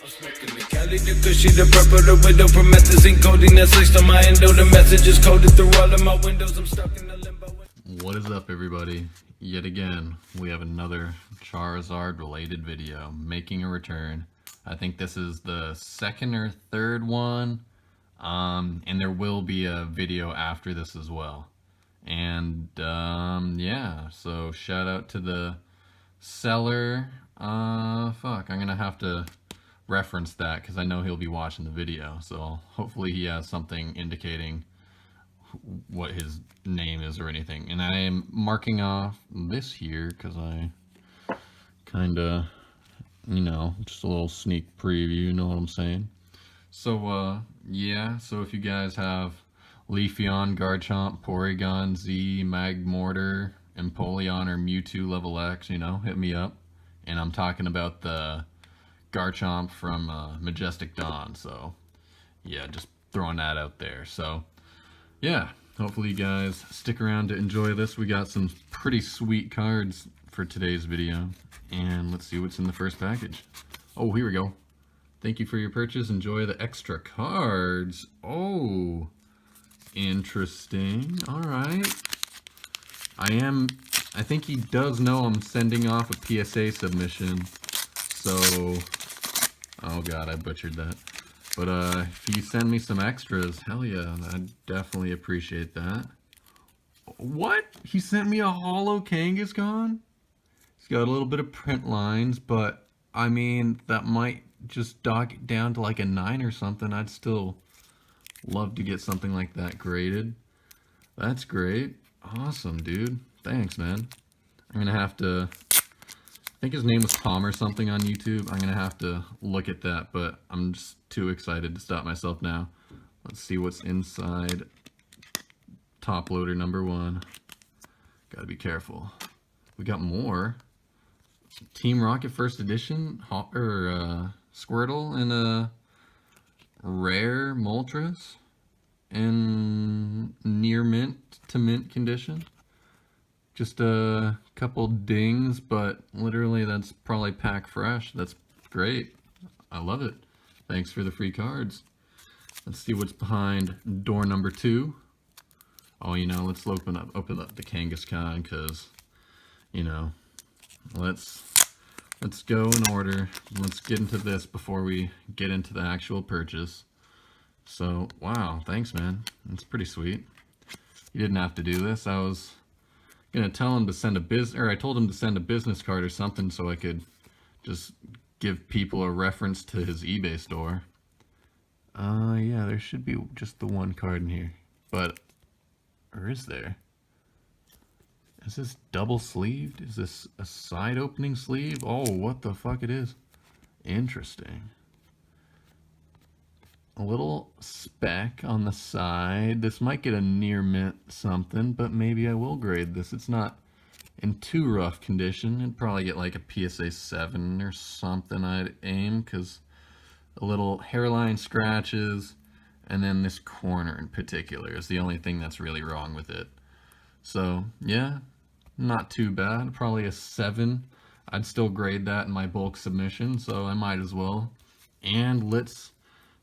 I'm smoking the Cali, the cushy, the purple, the widow, promethazine, codeine that's laced on my endo. The message is coded through all of my windows. I'm stuck in the limbo. What is up, everybody? Yet again, we have another Charizard related video making a return. I think this is the second or third one, and there will be a video after this as well. And yeah, so shout out to the seller. Fuck, I'm gonna have to reference that because I know he'll be watching the video, so hopefully he has something indicating what his name is or anything. And I am marking off this here because I kind of, you know, just a little sneak preview, you know what I'm saying? So yeah, so if you guys have Leafeon, Garchomp, Porygon, Z, Magmortar, Empoleon, or Mewtwo level X, you know, hit me up. And I'm talking about the Garchomp from Majestic Dawn, so yeah, just throwing that out there. So yeah, hopefully you guys stick around to enjoy this. We got some pretty sweet cards for today's video, and let's see what's in the first package. Oh, here we go. Thank you for your purchase. Enjoy the extra cards. Oh, interesting. All right. I think he does know I'm sending off a PSA submission. So, oh god, I butchered that. But if you send me some extras, hell yeah, I'd definitely appreciate that. What? He sent me a holo Kangaskhan? He's got a little bit of print lines, but I mean, that might just dock it down to like a 9 or something. I'd still love to get something like that graded. That's great. Awesome, dude. Thanks, man. I'm gonna have to, I think his name was Tom or something on YouTube. I'm gonna have to look at that, but I'm just too excited to stop myself now. Let's see what's inside top loader number 1. Gotta be careful. We got more. Team Rocket First Edition, Squirtle in a rare Moltres in near mint to mint condition. Just a couple dings, but literally that's probably pack fresh. That's great. I love it. Thanks for the free cards. Let's see what's behind door number 2. Oh, you know, let's open up the Kangaskhan because, you know, let's go in order. Let's get into this before we get into the actual purchase. So, wow, thanks, man. That's pretty sweet. You didn't have to do this. I was gonna tell him to send I told him to send a business card or something so I could just give people a reference to his eBay store. Yeah, there should be just the one card in here, but, or is there? Is this double sleeved? Is this a side opening sleeve? Oh, what the fuck it is. Interesting. A little speck on the side. This might get a near mint something, but maybe I will grade this. It's not in too rough condition. It'd probably get like a PSA 7 or something, I'd aim, because a little hairline scratches, and then this corner in particular is the only thing that's really wrong with it. So, yeah, not too bad. Probably a 7. I'd still grade that in my bulk submission, so I might as well. And let's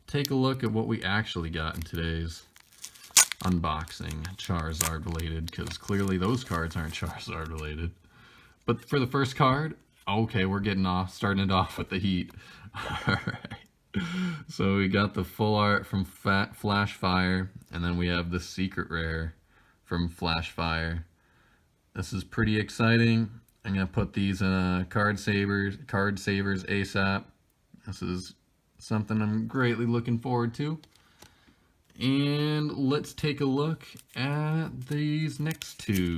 take a look at what we actually got in today's unboxing, Charizard related, because clearly those cards aren't Charizard related. But for the first card, okay, we're starting it off with the heat. Alright. So we got the full art from Flash Fire, and then we have the secret rare from Flash Fire. This is pretty exciting. I'm gonna put these in a card savers ASAP. This is something I'm greatly looking forward to. And let's take a look at these next two.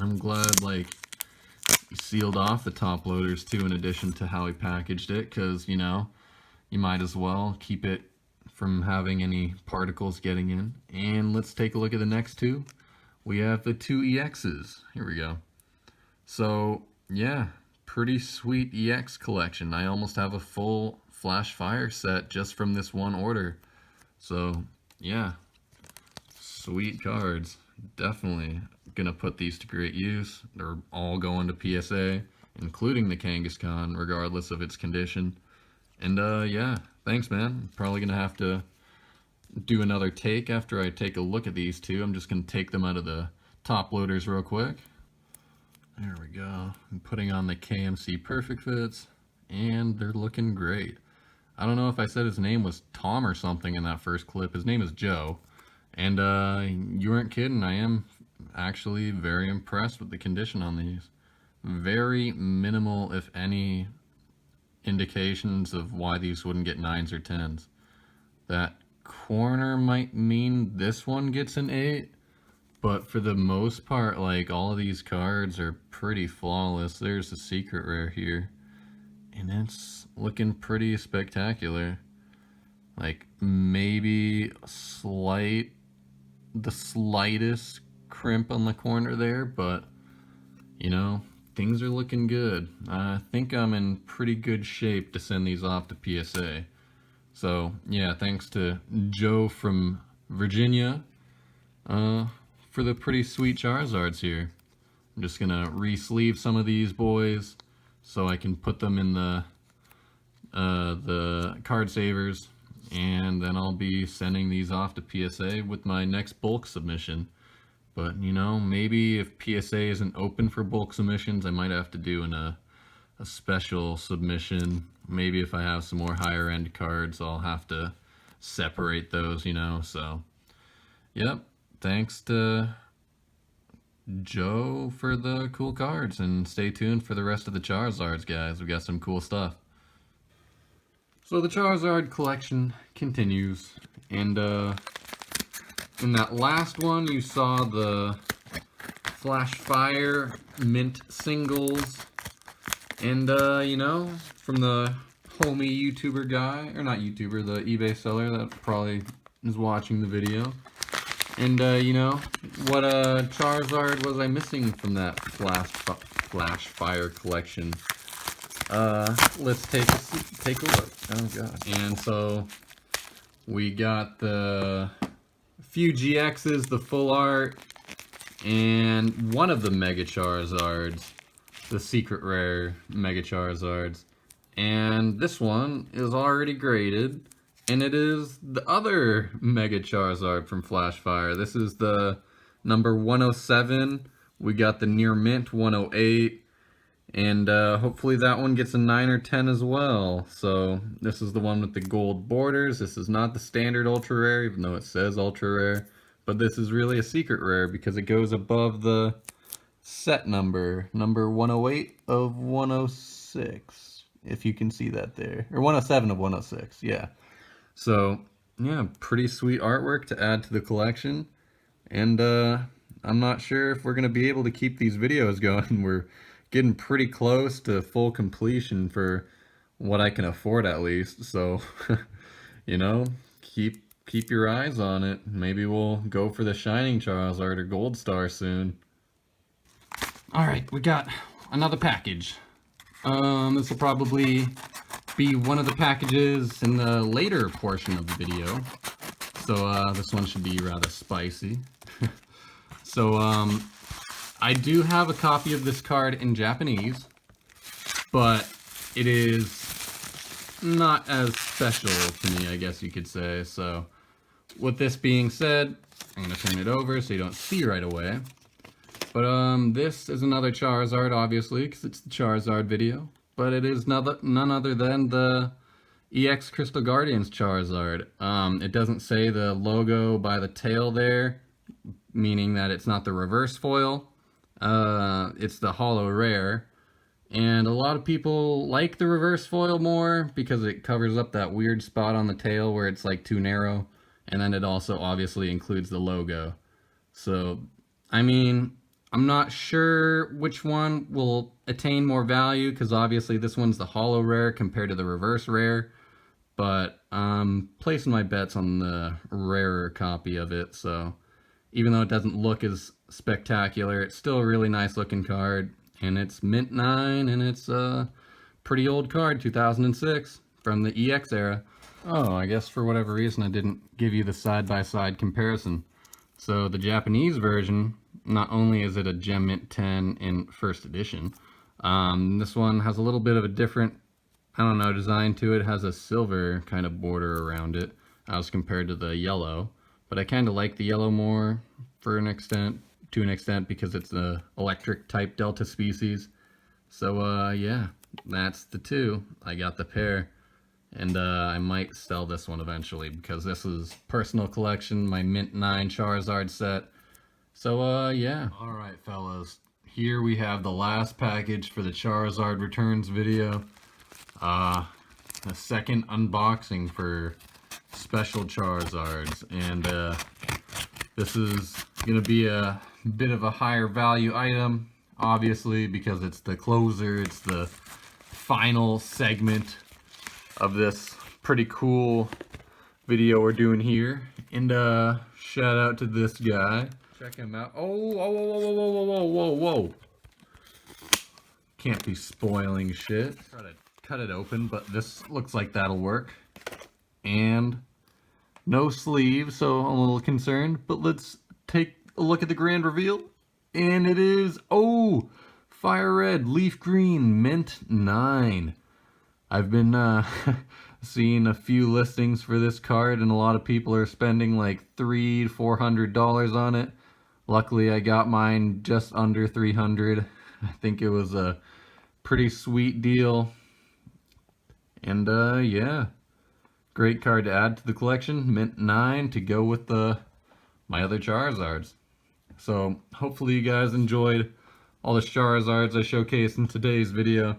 I'm glad, like, he sealed off the top loaders too, in addition to how he packaged it, because, you know, you might as well keep it from having any particles getting in. And let's take a look at the next two. We have the 2 EXs. Here we go. So, yeah, pretty sweet EX collection. I almost have a full Flash Fire set just from this one order. So, yeah, sweet cards. Definitely gonna put these to great use. They're all going to PSA. including the Kangaskhan, regardless of its condition. And yeah, thanks, man. Probably gonna have to do another take after I take a look at these two. I'm just gonna take them out of the top loaders real quick. There we go. I'm putting on the KMC Perfect Fits, and they're looking great. I don't know if I said his name was Tom or something in that first clip. His name is Joe. And you weren't kidding. I am actually very impressed with the condition on these. Very minimal, if any, indications of why these wouldn't get 9s or 10s. That corner might mean this one gets an 8, but for the most part, like, all of these cards are pretty flawless. There's a secret rare here, and it's looking pretty spectacular. Like, maybe the slightest crimp on the corner there, but, you know, things are looking good. I think I'm in pretty good shape to send these off to PSA. So, yeah, thanks to Joe from Virginia for the pretty sweet Charizards here. I'm just gonna re-sleeve some of these boys so I can put them in the card savers, and then I'll be sending these off to PSA with my next bulk submission. But, you know, maybe if PSA isn't open for bulk submissions, I might have to do a special submission. Maybe if I have some more higher end cards, I'll have to separate those, you know. So, yep, thanks to Joe for the cool cards, and stay tuned for the rest of the Charizards, guys. We got some cool stuff. So the Charizard collection continues, and in that last one, you saw the Flash Fire Mint singles, and, you know, from the homie YouTuber guy, or not YouTuber, the eBay seller that probably is watching the video. And, you know, what Charizard was I missing from that Flash Fire collection? Let's take a look. Oh, God. And so, we got the few GXs, the full art, and one of the Mega Charizards, the secret rare Mega Charizards. And this one is already graded, and it is the other Mega Charizard from Flash Fire. This is the number 107. We got the near mint 108, and hopefully that one gets a 9 or 10 as well. So this is the one with the gold borders. This is not the standard ultra rare, even though it says ultra rare, but this is really a secret rare because it goes above the set number 108 of 106, if you can see that there, or 107 of 106. Yeah, so yeah, pretty sweet artwork to add to the collection. And I'm not sure if we're gonna be able to keep these videos going. We're getting pretty close to full completion for what I can afford, at least. So, you know, keep your eyes on it. Maybe we'll go for the Shining Charizard or Gold Star soon. Alright, we got another package. This will probably be one of the packages in the later portion of the video. So, this one should be rather spicy. So, I do have a copy of this card in Japanese, but it is not as special to me, I guess you could say. So, with this being said, I'm going to turn it over so you don't see right away. But this is another Charizard, obviously, because it's the Charizard video. But it is none other than the EX Crystal Guardians Charizard. It doesn't say the logo by the tail there, meaning that it's not the reverse foil. It's the holo rare, and a lot of people like the reverse foil more because it covers up that weird spot on the tail where it's like too narrow, and then it also obviously includes the logo. So, I mean, I'm not sure which one will attain more value, because obviously this one's the holo rare compared to the reverse rare, but I'm placing my bets on the rarer copy of it. So even though it doesn't look as spectacular, it's still a really nice looking card, and it's mint 9, and it's a pretty old card, 2006, from the EX era. Oh, I guess for whatever reason I didn't give you the side-by-side comparison. So the Japanese version, not only is it a Gem Mint 10 in first edition, This one has a little bit of a different, I don't know, design to it. It has a silver kind of border around it as compared to the yellow. But I kind of like the yellow more to an extent, because it's the electric type Delta species. So yeah, that's the two. I got the pair. And I might sell this one eventually because this is personal collection, my Mint 9 Charizard set. So yeah. Alright fellas, here we have the last package for the Charizard returns video. A second unboxing for special Charizards. And this is going to be a bit of a higher value item, obviously, because it's the closer, it's the final segment of this pretty cool video we're doing here. And shout out to this guy. Check him out. Oh, whoa, whoa, whoa, whoa, whoa, whoa, whoa, whoa. Can't be spoiling shit. Try to cut it open, but this looks like that'll work. And no sleeve, so I'm a little concerned. But let's take a look at the grand reveal. And it is, oh, Fire Red, Leaf Green, Mint 9. I've been seeing a few listings for this card, and a lot of people are spending like $300 to $400 on it. Luckily, I got mine just under $300. I think it was a pretty sweet deal. And yeah, great card to add to the collection. Mint 9 to go with my other Charizards. So hopefully you guys enjoyed all the Charizards I showcased in today's video.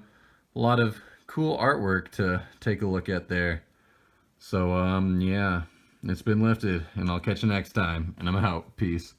A lot of cool artwork to take a look at there. So yeah, it's been lifted, and I'll catch you next time, and I'm out. Peace.